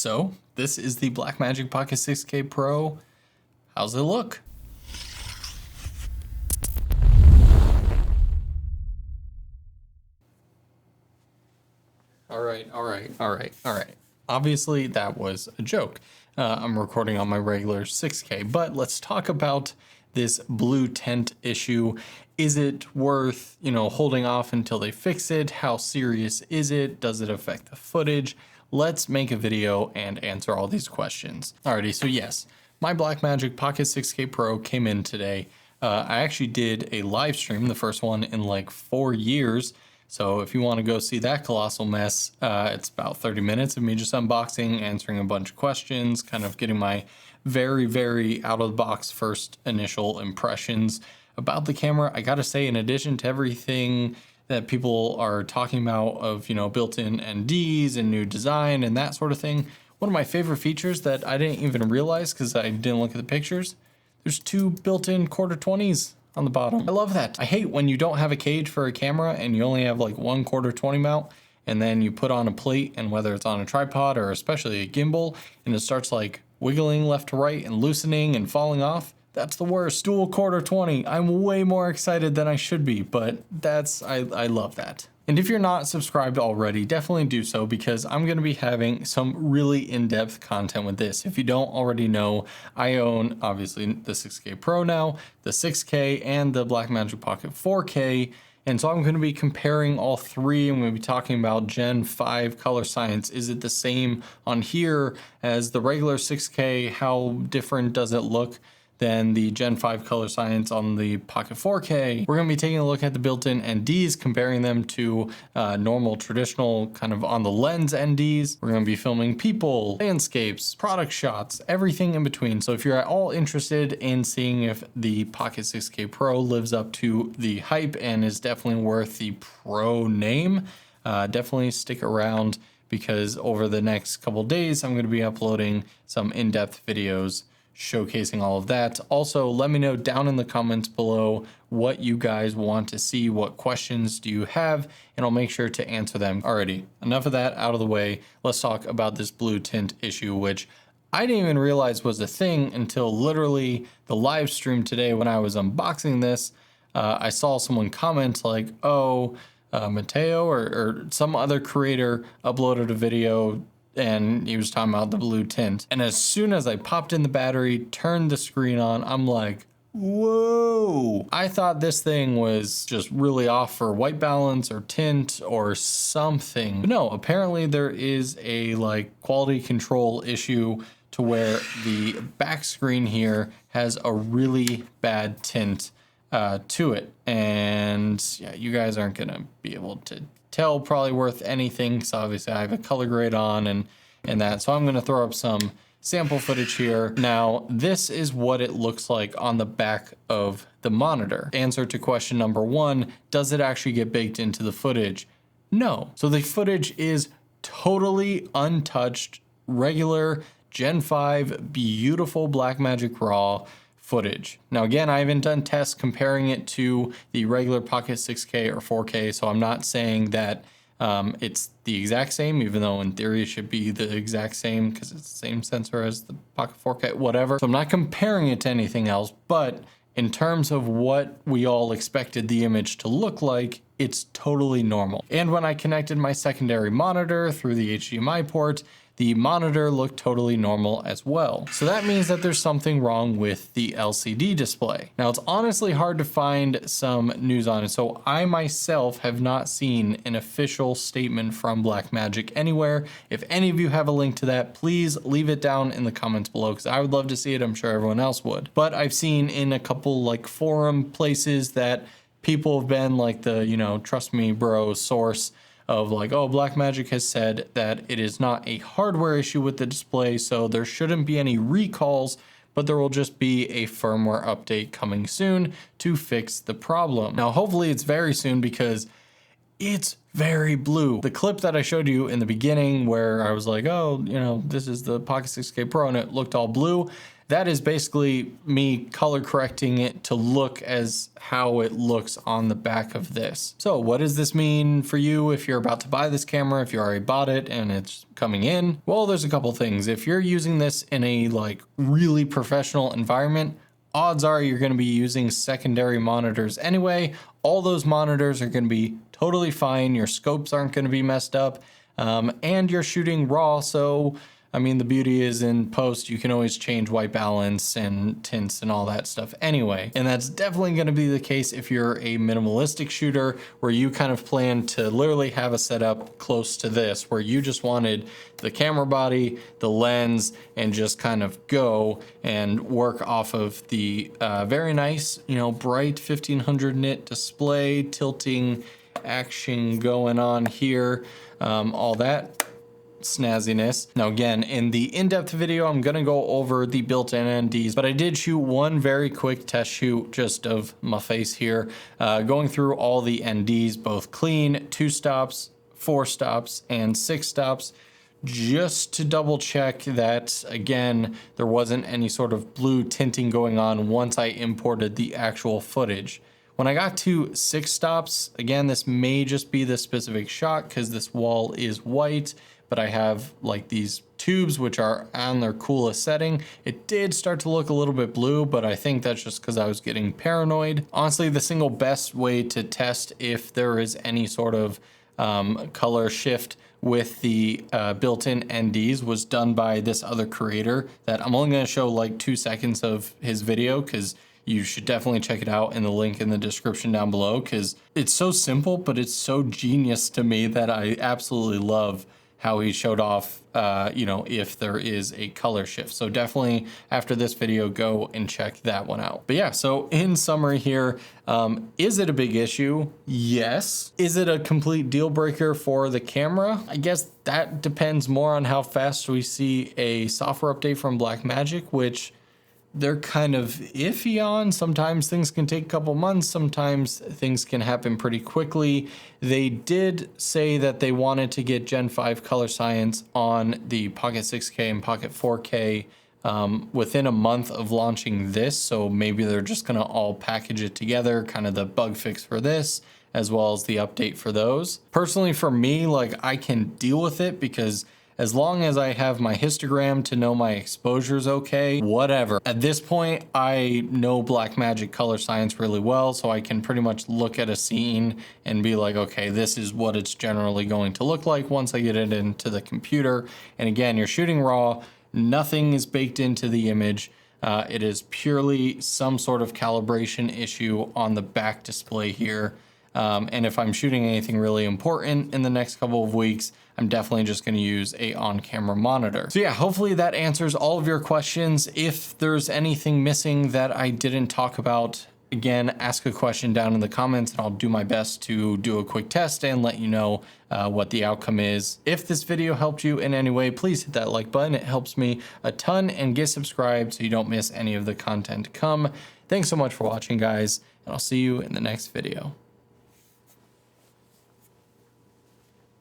So this is the Blackmagic Pocket 6K Pro. How's it look? All right. Obviously that was a joke. I'm recording on my regular 6K, but let's talk about this blue tint issue. Is it worth, holding off until they fix it? How serious is it? Does it affect the footage? Let's make a video and answer all these questions. Alrighty, so yes, my Blackmagic Pocket 6K Pro came in today. I actually did a live stream, the first one in like 4 years. So if you want to go see that colossal mess, it's about 30 minutes of me just unboxing, answering a bunch of questions, kind of getting my very out of the box first initial impressions about the camera. I gotta say, in addition to everything that people are talking about of, built-in NDs and new design and that sort of thing, one of my favorite features that I didn't even realize because I didn't look at the pictures, there's 2 built-in /20s on the bottom. I love that. I hate when you don't have a cage for a camera and you only have like 1 /20 mount, and then you put on a plate, and whether it's on a tripod or especially a gimbal, and it starts like wiggling left to right and loosening and falling off. That's the worst. Dual /20. I'm way more excited than I should be, but I love that. And if you're not subscribed already, definitely do so, because I'm going to be having some really in-depth content with this. If you don't already know, I own obviously the 6K Pro now, the 6K, and the Blackmagic Pocket 4K. And so I'm going to be comparing all 3. I'm going to be talking about Gen 5 color science. Is it the same on here as the regular 6K? How different does it look than the Gen 5 color science on the Pocket 4K. We're going to be taking a look at the built-in NDs, comparing them to normal traditional kind of on the lens NDs. We're going to be filming people, landscapes, product shots, everything in between. So if you're at all interested in seeing if the Pocket 6K Pro lives up to the hype and is definitely worth the Pro name, definitely stick around, because over the next couple days I'm going to be uploading some in-depth videos showcasing all of that. Also, let me know down in the comments below what you guys want to see, what questions do you have, and I'll make sure to answer them. Alrighty, enough of that out of the way. Let's talk about this blue tint issue, which I didn't even realize was a thing until literally the live stream today when I was unboxing this. I saw someone comment like, oh, Mateo or some other creator uploaded a video and he was talking about the blue tint. And as soon as I popped in the battery, turned the screen on, I'm like, whoa. I thought this thing was just really off for white balance or tint or something. But no, apparently there is a quality control issue to where the back screen here has a really bad tint to it. And yeah, you guys aren't gonna be able to tell probably worth anything, because obviously I have a color grade on and that. So I'm going to throw up some sample footage here. Now, this is what it looks like on the back of the monitor. Answer to question number 1, does it actually get baked into the footage? No. So the footage is totally untouched, regular Gen 5, beautiful Blackmagic RAW footage. Now again, I haven't done tests comparing it to the regular Pocket 6K or 4K, so I'm not saying that it's the exact same, even though in theory it should be the exact same because it's the same sensor as the Pocket 4K, whatever. So I'm not comparing it to anything else, but in terms of what we all expected the image to look like, it's totally normal. And when I connected my secondary monitor through the HDMI port, the monitor looked totally normal as well. So that means that there's something wrong with the LCD display. Now, it's honestly hard to find some news on it. So I myself have not seen an official statement from Blackmagic anywhere. If any of you have a link to that, please leave it down in the comments below, because I would love to see it. I'm sure everyone else would. But I've seen in a couple forum places that people have been like the, trust me bro source of oh, Blackmagic has said that it is not a hardware issue with the display, so there shouldn't be any recalls, but there will just be a firmware update coming soon to fix the problem. Now, hopefully it's very soon, because it's very blue. The clip that I showed you in the beginning where I was like, oh, you know, this is the Pocket 6K Pro and it looked all blue. That is basically me color correcting it to look as how it looks on the back of this. So what does this mean for you if you're about to buy this camera, if you already bought it and it's coming in? Well, there's a couple things. If you're using this in a like really professional environment, odds are you're going to be using secondary monitors anyway. All those monitors are going to be totally fine. Your scopes aren't going to be messed up, and you're shooting RAW, so I mean, the beauty is in post, you can always change white balance and tints and all that stuff anyway. And that's definitely going to be the case if you're a minimalistic shooter where you kind of plan to literally have a setup close to this, where you just wanted the camera body, the lens, and just kind of go and work off of the very nice, you know, bright 1500 nit display, tilting action going on here, all that snazziness. Now again, in the in-depth video, I'm gonna go over the built-in NDs, but I did shoot one very quick test shoot just of my face here, going through all the NDs, both clean, 2 stops, 4 stops, and 6 stops, just to double check that, again, there wasn't any sort of blue tinting going on once I imported the actual footage. When I got to 6 stops, again, this may just be the specific shot because this wall is white, but I have like these tubes which are on their coolest setting. It did start to look a little bit blue, but I think that's just because I was getting paranoid. Honestly, the single best way to test if there is any sort of color shift with the built-in NDs was done by this other creator that I'm only going to show like 2 seconds of his video because you should definitely check it out in the link in the description down below because it's so simple, but it's so genius to me that I absolutely love how he showed off, you know, if there is a color shift. So definitely after this video, go and check that one out. But yeah, so in summary here, is it a big issue? Yes. Is it a complete deal breaker for the camera? I guess that depends more on how fast we see a software update from Blackmagic, which they're kind of iffy on. Sometimes things can take a couple months. Sometimes things can happen pretty quickly. They did say that they wanted to get Gen 5 color science on the Pocket 6K and Pocket 4K within a month of launching this. So maybe they're just gonna all package it together, kind of the bug fix for this, as well as the update for those. Personally, for me, like I can deal with it because as long as I have my histogram to know my exposure's okay, whatever. At this point, I know Blackmagic color science really well, so I can pretty much look at a scene and be like, okay, this is what it's generally going to look like once I get it into the computer. And again, you're shooting RAW, nothing is baked into the image. It is purely some sort of calibration issue on the back display here. And if I'm shooting anything really important in the next couple of weeks, I'm definitely just going to use a on-camera monitor. So yeah, hopefully that answers all of your questions. If there's anything missing that I didn't talk about, again, ask a question down in the comments and I'll do my best to do a quick test and let you know what the outcome is. If this video helped you in any way, please hit that like button. It helps me a ton, and get subscribed so you don't miss any of the content to come. Thanks so much for watching, guys, and I'll see you in the next video.